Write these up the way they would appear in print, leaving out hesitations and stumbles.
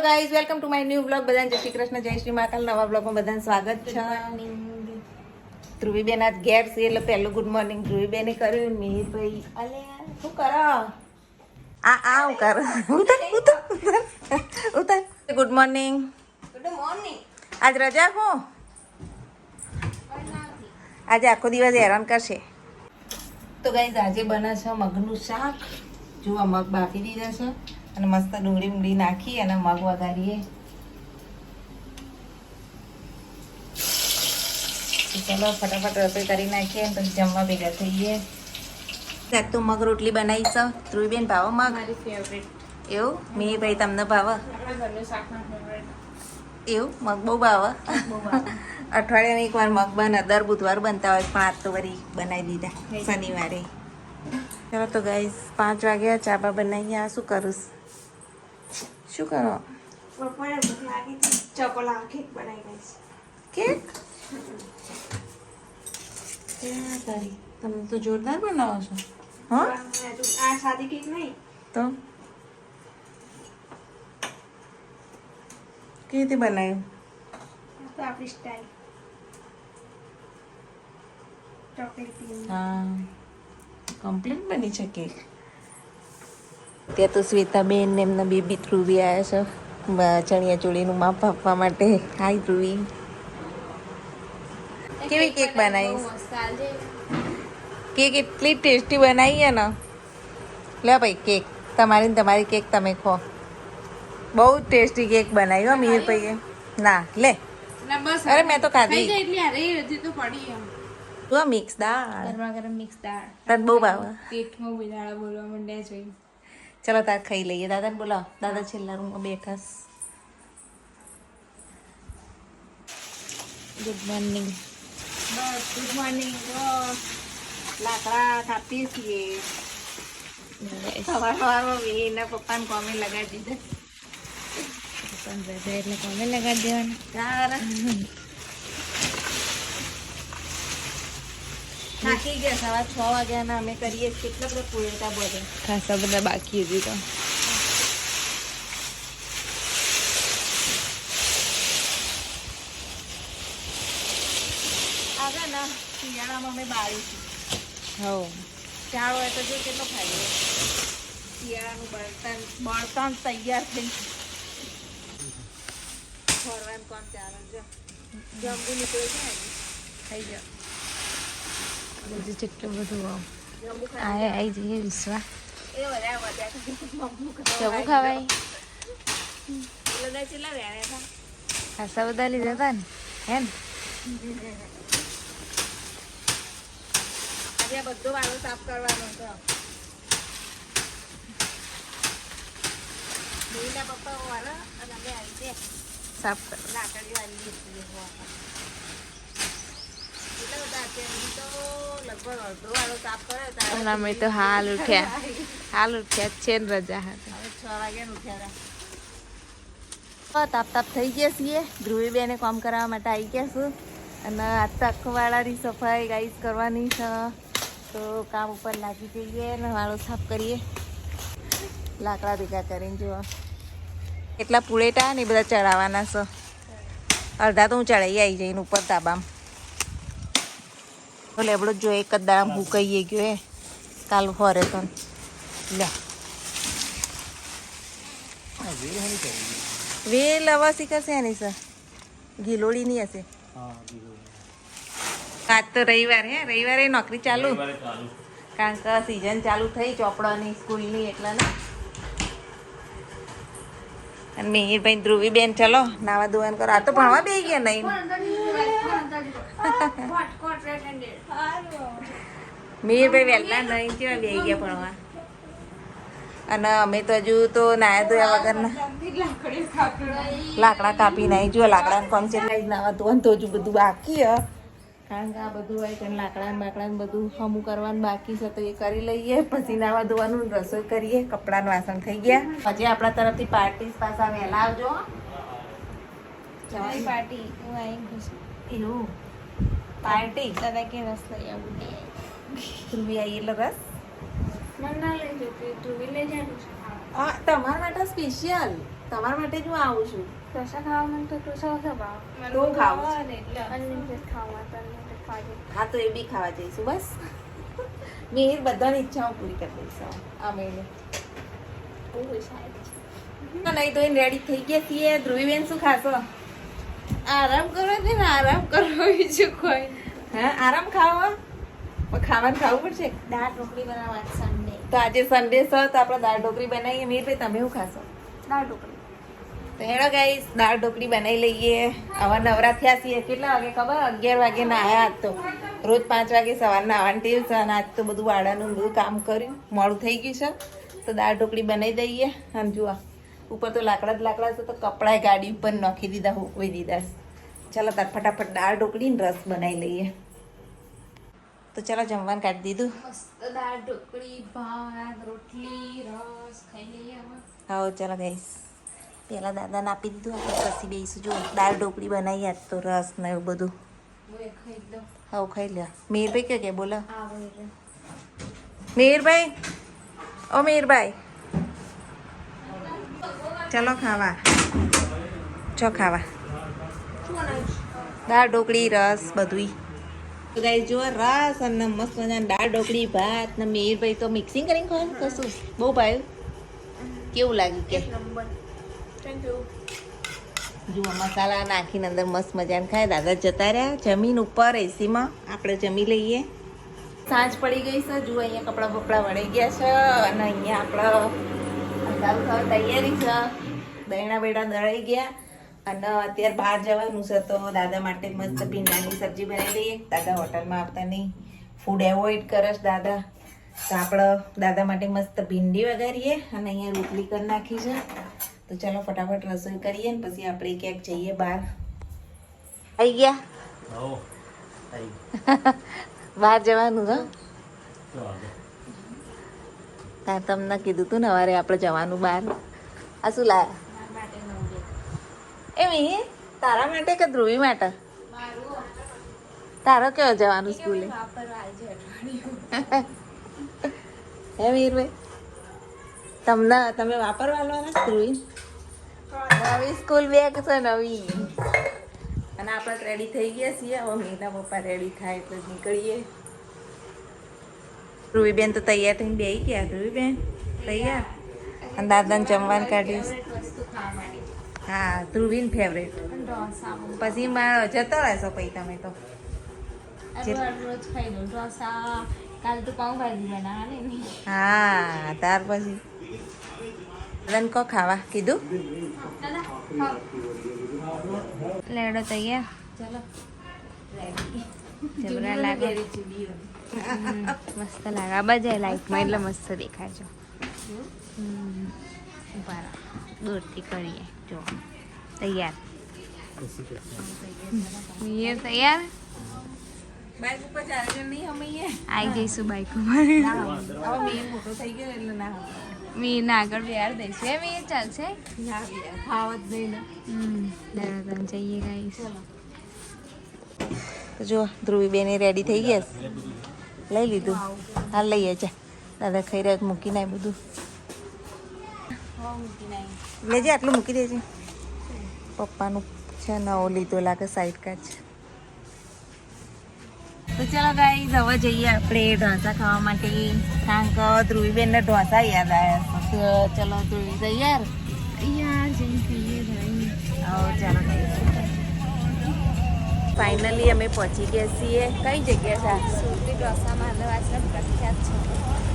Guys, welcome to my new blog. બધાને જય શ્રી કૃષ્ણ, જય શ્રી મહાકાલ. નવા બ્લોગમાં બધાને સ્વાગત છે. ધ્રુવીબેન આજ ઘેર છે એટલે પહેલું ગુડ મોર્નિંગ ધ્રુવીબેને કર્યું. મિહિરભાઈ અલે શું કરો? હું કરું. ઉતાર. Good morning. Good morning. આજ રજા હો? આજે આખો દિવસ હેરાન કરશે. તો ગાઈઝ આજે બને છે મગનું શાક. જો આ મગ બાફી દીધા છે અને મસ્ત ડુંગળી નાખી અને મગ વઘારીએ. ચલો ફટાફટ રસોઈ કરી નાખીએ અને પછી જમવા ભેગા થઈએ. આજ તો મગ રોટલી બનાવી છે. ધ્રુવીબેન ભાવે મગ? મારી ફેવરેટ. એવું? મેં ભાઈ તમને ભાવે? આપણા ઘરનું શાકમાં ફેવરેટ. એવું મગ બહુ ભાવે? અઠવાડિયામાં એકવાર મગ બને. દર બુધવાર બનતા હોય પણ આજ તો વળી બનાવી દીધા શનિવારે. ચાલો તો ગાઈઝ 5 વાગ્યા, ચા બા બનાવીએ. આ શું કરું? શું કરો? બપોરે ભૂખ લાગી હતી, ચોકોલા કેક બનાવી દઈશ. કેક? તમે તો જોરદાર બનાવો છો. હા આ સાદી કેક નહીં તો કેવી રીતે બનાવ્યું? તો આપણી સ્ટાઈલ ચોકલેટી. હા, કમ્પ્લીટ બની છે કેક. ત્યાં તો શ્વેતાબેન ને એમના બેબી ધ્રુવી આવ્યા છે ચણિયા ચોળીનું માપ આપવા માટે. હાય ધ્રુવી, કેવી કેક બનાવીશ? કેક એટલી ટેસ્ટી બનાવી છે ને. લે ભાઈ કેક તમારી ને તમારી કેક તમે ખો. બહુ ટેસ્ટી કેક બનાવી હો મિહિરભાઈએ. ના લે, અરે મેં તો ખાધી. તું મિક્સ દાળ, ગરમા ગરમ મિક્સ દાળ. તને બહુ ભાવે. પેટમાં બિલાડા બોલવા માંડ્યા છે. ચલો તાર ખાઈ લઈએ. દાદાને બોલાવો. દાદા છેલ્લા રૂમમાં બેઠા. Good morning. બસ ગુડ મોર્નિંગ. લાકડા કાપીએ છીએ. સવારમાં એના પપ્પાને કોમે લગાડી દીધા. એટલે કોમે લગાડી દેવાનું. થાકી ગયા. સવાર 6 વાગ્યાના અમે કરીએ. કેટલા બધા પૂરેટા બધે ખાસા બધા બાકી હતી તો. આગળ ના શિયાળામાં અમે બાળીશું. ચાળ હોય તો જો કેટલો ફાયદો. શિયાળાનું બળતણ તૈયાર થઈ ફરવાનું કામ ચાલે છે. જમવું નીકળે છે ને થઈ જાય. બધું જેટલું બધું જમવું આવી જઈએ વિશ્વા. એ બધા જવું ખવાય. ચેલા રહ્યા હતા. ખાસા બધા લીધા હતા ને હે ને. આજે આ બધો વાળો સાફ કરવાનો છે. બેયના પપ્પા વાળા અને અમે આવી છે સાફ કર. લાકડી વાળી કેટલા બધા અત્યારે તો લગભગ અડધો વાળો સાફ કર્યો. અમે તો હાલ ઉઠ્યા જ છે ને રજા હતા. હવે 6 વાગ્યા ઉઠ્યા હતા. તાપ તાપ થઈ ગયા છીએ. ધ્રુવીબેને કામ કરાવવા માટે આવી ગયા છું અને આજ તો આખો વાળાની સફાઈ ગાઈસ કરવાની છે. તો કામ ઉપર લાગી જઈએ ને વાળો સાફ કરીએ. લાકડા ભેગા કરીને જો કેટલા પુળેટા ને બધા ચડાવવાના છે. અડધા તો હું ચડાવી આવી જઈને ઉપર તાબામાં. તો લેબડો જો એક જ દાડામાં ભૂકાઈ ગયો. કાલ ફરે તો લે વેલ હવા શીખશે એની સર ગિલોડી ની હશે. આજ તો રવિવાર હે. રવિવારે નોકરી ચાલુ કારણ કે સિઝન ચાલુ થઈ ચોપડાની સ્કૂલની એટલે ને. અને મિહિરભાઈ ધ્રુવીબેન ચલો નાવા ધોવાનું કરો. આ તો ભણવા બેસી ગયા નહીં. મિહિરભાઈ વહેલા નહીં કેવા બેસી ગયા ભણવા. અને અમે તો હજુ તો નાયા ધોયા વગરના લાકડા કાપી નાખી. જો લાકડાનું કામ છે નાવા ધોવાનું તો હજુ બધું બાકી હ. કારણ કે આ બધું હોય કે લાકડા બાકડાને બધું હમું કરવાનું બાકી છે તો એ કરી લઈએ. પછી નાવા ધોવાનું રસોઈ કરીએ. કપડાનું વાસણ થઈ ગયા. હજી આપણા તરફથી પાર્ટી પાછા વહેલા આવજો. પાર્ટી હું આવી ખુશ. એવું પાર્ટી દાદા કે રસ લઈ આવું. ધ્રુવી આવી એટલે રસ મને ના લઈ જતી તું લઈ જાય. હા તમારા માટે સ્પેશિયલ. તમારા માટે જ હું આવું છું. ઢોસા ખાવા મને તો ઢોસા ઓછા ભાવે. તો હું ખાવું છું. અનલિમિટેડ ખાવા તો અનલિમિટેડ ખાવા. હા તો એ બી ખાવા જઈશું બસ. મેં બધાની ઈચ્છાઓ પૂરી કરી દઈશું આ મહિને. બહુ પૈસા આવે છે. નહીં તો એને રેડી થઈ ગયા છીએ. ધ્રુવીબેન શું ખાશો? આરામ કરો ને આરામ કરો બીજું કોઈ. હા આરામ ખાવા પણ ખાવાનું ખાવું પડશે. દાળ ઢોકળી બનાવવા સન્ડે. તો આજે સન્ડે છે તો આપણે દાળ ઢોકળી બનાવીએ. મીરભાઈ તમે શું ખાશો? દાળ ઢોકળી. તો હેડો ગાઈસ દાળ ઢોકળી બનાવી લઈએ. આવા નવરા થયા છીએ. કેટલા વાગે ખબર? 11 વાગે નાહ્યા આજ તો. રોજ 5 વાગે સવારના આવવાની ટેવ છે અને આજ તો બધું વાડાનું બધું કામ કર્યું મોડું થઈ ગયું છે. તો દાળ ઢોકળી બનાવી દઈએ. આમ જુઓ ઉપર તો લાકડા જ લાકડા છે તો કપડાં ગાડી ઉપર નાખી દીધા હોકવી દીધા. ચાલો તાર ફટાફટ દાળ ઢોકળી ને રસ બનાવી લઈએ. તો ચાલો જમવાનું કાઢી દીધું. મસ્ત દાળ ઢોકળી ભાત રોટલી રસ ખાઈ લઈએ હવે. હા ચાલો ગાઈસ પહેલાં દાદાને આપી દીધું. આપણે પછી બેસીશું. જો દાળ ઢોકળી બનાવી આજ તો રસ ને એવું બધું. હું એ ખાઈ લઉં. હા ખાઈ લે. મીરભાઈ કે બોલો આવો એટલે. મીરભાઈ ઓ મીરભાઈ ચાલો ખાવા. ચો ખાવા દાળ ઢોકળી રસ બધું. ગાઈસ જો રસ અને મસ્ત મજાની દાળ ઢોકળી ભાત ને મીરભાઈ તો મિક્સિંગ કરીને ખાવાનું કશું બહુ ભાવ્યું. કેવું લાગ્યું કે નંબર. Thank you. જુઓ મસાલા નાખીને અંદર મસ્ત મજાને ખાય. દાદા જતા રહ્યા જમીન ઉપર એસીમાં. આપણે જમી લઈએ. સાંજ પડી ગઈ છે. જુઓ અહીંયા કપડાં બપડા વળી ગયા છે અને અહીંયા આપણે અંધારું થવા તૈયારી છે. દહીણા બેડા દળાઈ ગયા અને અત્યારે બહાર જવાનું છે તો દાદા માટે મસ્ત ભીંડાની સબ્જી બનાવી દઈએ. દાદા હોટલમાં આવતા નહીં, ફૂડ એવોઇડ કરે છે દાદા. તો આપણે દાદા માટે મસ્ત ભીંડી વઘારીએ અને અહીંયા રોટલી કરી નાખી છે. તો ચાલો ફટાફટ રસોઈ કરીએ ને પછી આપણે ક્યાંક જઈએ બહાર. આવી ગયા બહાર જવાનું છે. તાર તમને કીધું તું ને સવારે આપણે જવાનું બહાર. આ શું લાયા? એમ તારા માટે કે ધ્રુવી માટે? તારો કેવો જવાનું સ્કૂલે? હે વીરભાઈ તમે વાપરવાના ધ્રુવી? નવી સ્કૂલ બેગ છે નવી. અને આપણે રેડી થઈ ગયા છીએ. હવે મીના પપ્પા રેડી થાય એટલે નીકળીએ. ધ્રુવીબેન તો તૈયાર થઈને બેસી ગયા. ધ્રુવીબેન તૈયાર અને દાદાને જમવાનું કાઢીશ. વસ્તુ ખાવા માંડી. હા ધ્રુવીન ફેવરેટ. ઢોસા બહુ. પછી જતો રહેશો પછી તમે તો. રોજ ખાઈ લઉં ઢોસા. કાલે તો પાઉંભાજી બનાવવાની. હા ત્યાર પછી દાદાને કો ખાવા કીધું. લેડો તૈયાર. ચલો જબરા લાગે. મસ્ત લાગે. આ બાજુ લાઈટમાં એટલે મસ્ત દેખાય છે. ઉભા રહો. દૂરથી કરીએ. જો તૈયાર. મીર તૈયાર. બાઈક ઉપર ચાલે નહીં અમે આવી જઈશું બાઈક ઉપર. હવે મેં મોટો થઈ ગયો એટલે ના મીરને આગળ બેહાર દઈશું. એ મીર ચાલશે. ખાવા જ નહીં ને. તને જઈએ ગાઈસ. તો જો ધ્રુવીબેન રેડી થઈ ગયા છે. લઈ લીધું. હા લઈએ જા. દાદા ખાઈ રહ્યા મૂકી નાય બધું. લેજે આટલું મૂકી દેજે. પપ્પાનું છે નવો લીધો લાગે સાઈડ કાચ. તો ચાલો ગાઈસ હવે જઈએ આપણે ઢોસા ખાવા માટે. કારણ કે ધ્રુવીબેનને ઢોસા યાદ આવ્યા છે. તો ચલો ધ્રુવી તૈયાર? યાર જઈને ખાઈએ ભાઈ. ચાલો ફાઇનલી અમે પહોંચી ગયા છીએ. કઈ જગ્યા છે? સુરતી ઢોસા માનવ આશ્રમ પ્રખ્યાત છે.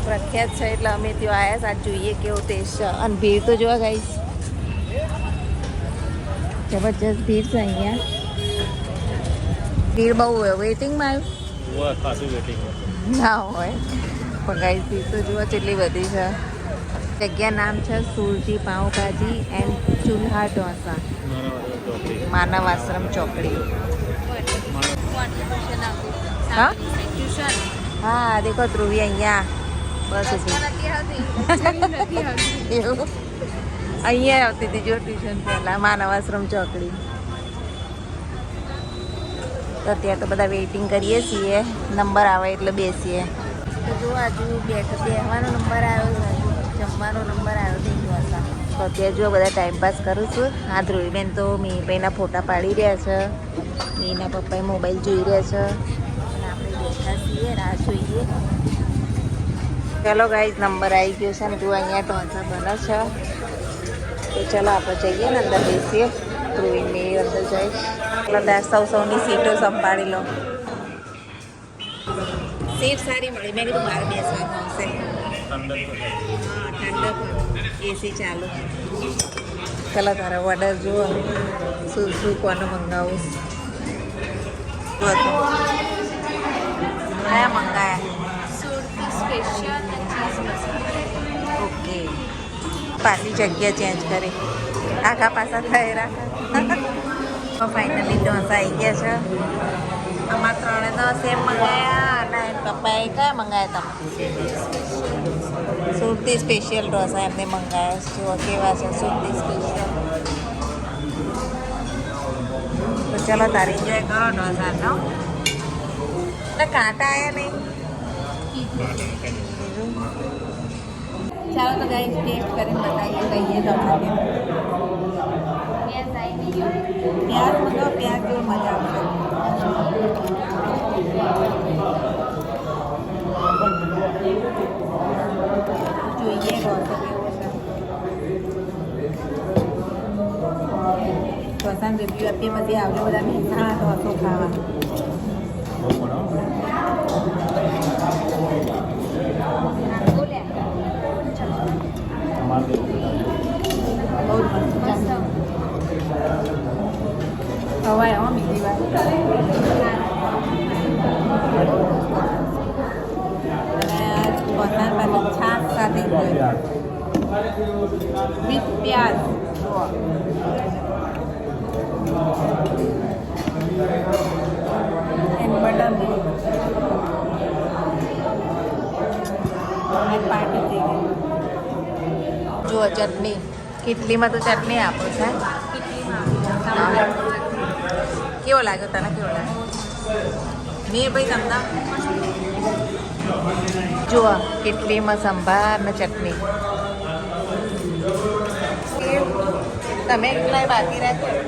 પ્રખ્યાત છે એટલે અમે ત્યાં આવ્યા. સાથ જોઈએ કેવો ટેસ્ટ છે. અને ભીડ તો જોવા ગાઈસ જબરજસ્ત ભીડ છે અહીંયા. ભીડ બહુ હોય. વેઇટિંગમાં આવ્યું ના હોય પણ ગાઈસ ભીડ તો જોવા કેટલી બધી છે. જગ્યા નામ છે સુરતી પાઉંભાજી એન્ડ ચૂલ્હા ઢોસા, માનવ આશ્રમ ચોકડી. હા હા દેખો ધ્રુવી અહીંયા બસ ઊભી. એવું અહીંયા આવતી હતી જો ટ્યુશન પહેલાં માનવ આશ્રમ ચોકડી. તો અત્યારે તો બધા વેઇટિંગ કરીએ છીએ. નંબર આવે એટલે બેસીએ. તો જો આજુ બેસવાનો નંબર આવ્યો છે, જમવાનો નંબર આવ્યો છે. તો અત્યારે જો બધા ટાઈમપાસ કરું છું. આ ધ્રુવીબેન તો મીરભાઈના ફોટા પાડી રહ્યા છે. મીના પપ્પાએ મોબાઈલ જોઈ રહ્યા છે અને આપણે બેઠા છીએ, રાહ જોઈએ. ચલો ગાઈઝ, નંબર આવી ગયો છે ને જો અહીંયા ઢોસા બને છે. તો ચલો આપણે જઈએ ને અંદર બેસીએ. ધ્રુવીને અંદર જઈશ. ચલો સૌની સીટો સંભાળી લો. સીટ સારી મળી. મેં કીધું બહાર બેસવાનું હશે. હા, ઠંડક એસી ચાલુ. ચલો તારા ઓર્ડર જુઓ. શું શું કોને મંગાવું? કયા મંગાયા? સુરતી સ્પેશિયલ અને ચીઝ મસાલા. ઓકે. પાછી જગ્યા ચેન્જ કરી. આખા પાછા થઈ રાખા. ફાઇનલી ઢોસા આવી ગયા છે. અમારા ત્રણે તો સેમ મંગાયા અને પપ્પાએ કયા મંગાયા તમે? સુરતી સ્પેશિયલ ઢોસા એમને મંગાયા છે. કેવા છે સુરતી સ્પેશિયલ? તો ચલો તારી એન્જોય કરો ઢોસાનો. એટલે કાંટા આવ્યા નહીં. ચાલો તો ગાઈસ ટેસ્ટ કરીને બતાવીએ કહીએ ઢોસા કેમ. પ્યાઝ આવી ગયો. પ્યાજ મંગાવો, પ્યાજ જો મજા આવશે. જોઈએ ઢોસો કેવો છે. ઢોસાનો રિવ્યુ આપીએ પછી આવજો બધા મહેસાણા ઢોસો ખાવા. બહુ જ મસ્ત. ખવાય હો બીજી વાર. અને પાછું છાશ સાથે વિથ પ્યાજ. એન્ડ બટર પાર્ટી થઈ ગઈ. જુઓ ચટણી. કેટલીમાં તો ચટણી આપો છે. કેવો લાગ્યો તને? કેવો લાગ્યો મેં ભાઈ તમને? જુઓ કેટલીમાં સંભાર ને ચટણી. તમે એટલા બાકી રાખ્યો.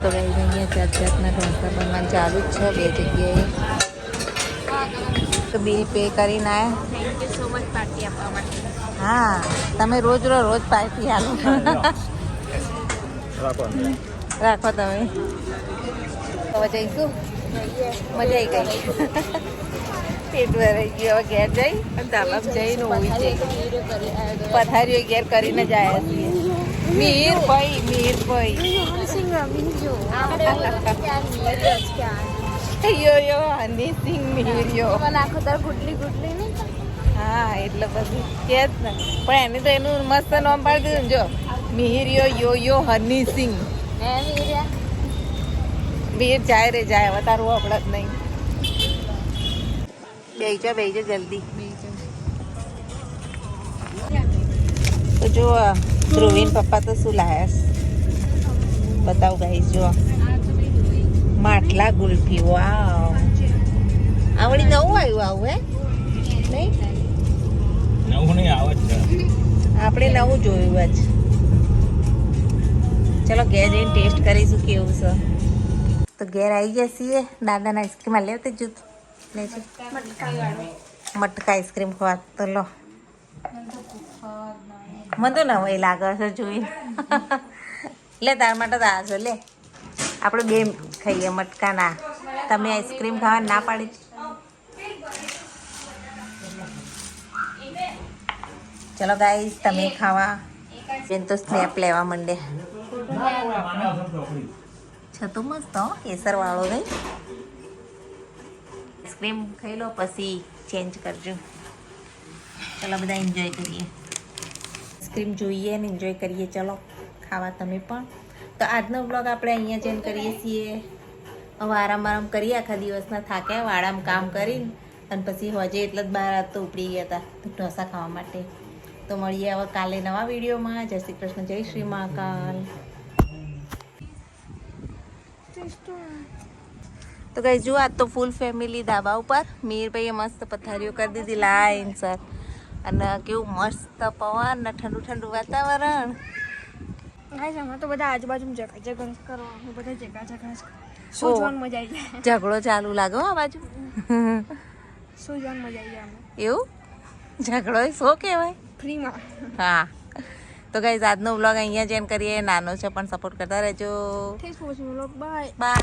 તો ગાઈસ અહીંયા જાત જાતના ઢોસા બનવાનું ચાલુ જ છે બે જગ્યાએ. તો બિલ પે કરીને આવ્યા. Thank you so much party આપવા માટે. હા, તમે રોજ પાર્ટી આલો. રાખો તમે. હવે જઈશું. મજા આવી ગઈ. પેટ ભરાઈ ગયું. હવે ઘેર જઈ અને ધાબા જઈને હોઈ જઈ. પથારીઓ ઘેર કરીને જ આવ્યા છીએ. મીરભાઈ યો હનીસિંહ મીર્યો. આખો તાર ગુટલી ગુટલી નહીં. હા એટલે પછી કે જ ને. પણ એને તો એનું મસ્ત નામ પાડી દીધું ને. જો મિહિરિયો યો હનીસિંહ. હે મીર્યા. વીર જાય રે જાય. હવે તારું આપણા જ નહીં. બેજો જલ્દી. તો જો ધ્રુવીન પપ્પા તો શું લાયા બતાવું ગાઈસ. જો માટલા ગુલ્ફી. વાવ, આવડી નવું આવ્યું આવું હે નહીં? નવું નહીં આવે જ. આપણે નવું જોયું જ. ચલો ઘેર જઈને ટેસ્ટ કરીશું કેવું છે. તો ઘેર આવી ગયા છીએ. દાદાના આઈસ્ક્રીમ આ લેવતે જૂથ લે છે. મટકા આઈસ્ક્રીમ ખવા તો લો. મને તો નવાઈ લાગે છે જોઈને. લે તાર માટે તો આ છે. લે આપણે બે ખાઈએ મટકા ના. તમે આઈસ્ક્રીમ ખાવા ના પાડી. ચલો ગાઈસ તમે ખાવા. બેન તો સ્નેપ લેવા માંડે છે. તો મસ્ત હો, કેસર વાળો નહીં. આઈસ્ક્રીમ ખાઈ લો પછી ચેન્જ કરજો. ચલો બધા એન્જોય કરીએ. આઈસ્ક્રીમ જોઈએ ને એન્જોય કરીએ. ચલો ખાવા તમે પણ. તો આજનો બ્લોગ આપણે અહીંયા ચેન્જ કરીએ છીએ. હવે આરામ કરીએ. આખા દિવસના થાક્યા વાડામાં કામ કરીને અને પછી હજે એટલે જ બહાર તો ઉપડી ગયા હતા ઢોસા ખાવા માટે. તો મળીએ હવે કાલે નવા વિડીયોમાં. જય શ્રી કૃષ્ણ, જય શ્રી મહાકાલ. તો ગાઈસ જુઓ આજ તો ફૂલ ફેમિલી ધાબા ઉપર. મીરભાઈએ મસ્ત પથારીઓ કરી દીધી લાઈન સર. અને કેવું મસ્ત પવન ને ઠંડુ ઠંડુ વાતાવરણ. ગાઈસ આમાં તો બધા આજુબાજુ જગા જગા કરવાનું બધા જગા જગા શું જોવાની મજા આવી જાય ઝઘડો ચાલુ લાગે હો આ બાજુ. શું જોવાની મજા આવી જાય આમાં એવું ઝઘડો એ શું કહેવાય? ફ્રીમાં હા તો ગાઈઝ આજનો વ્લોગ અહીંયા જ એન્ડ કરીએ. નાનો છે પણ સપોર્ટ કરતા રહેજો. Thanks for watching. Bye. By.